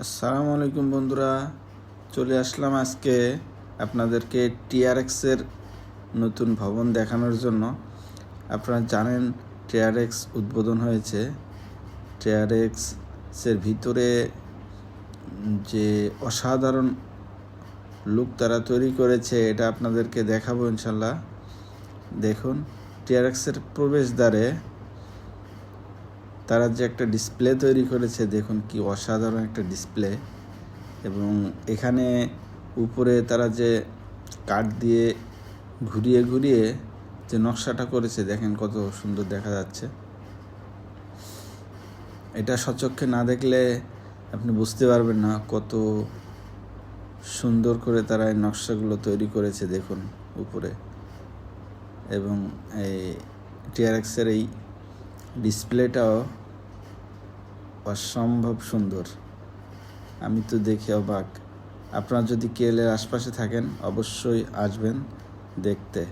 আসসালামু আলাইকুম বন্ধুরা, চলে আসলাম আজকে আপনাদেরকে টিআরএক্সের নতুন ভবন দেখানোর জন্য। আপনারা জানেন টিআরএক্স উদ্বোধন হয়েছে। টিআরএক্সের ভিতরে যে অসাধারণ লুক তারা তৈরি করেছে এটা আপনাদেরকে দেখাবো ইনশাল্লাহ। দেখুন, টিআরএক্সের প্রবেশদ্বারে তারা যে একটা ডিসপ্লে তৈরি করেছে, দেখুন কি অসাধারণ একটা ডিসপ্লে। এবং এখানে উপরে তারা যে কাঠ দিয়ে ঘুরিয়ে ঘুরিয়ে যে নকশাটা করেছে, দেখেন কত সুন্দর দেখা যাচ্ছে। এটা সচক্ষে না দেখলে আপনি বুঝতে পারবেন না কত সুন্দর করে তারা এই নকশাগুলো তৈরি করেছে। দেখুন উপরে, এবং এই টিআরএক্সের এই ডিসপ্লেটাও অসম্ভব সুন্দর। আমি তো দেখে অবাক। আপনারা যদি কেএলের আশপাশে থাকেন অবশ্যই আসবেন দেখতে।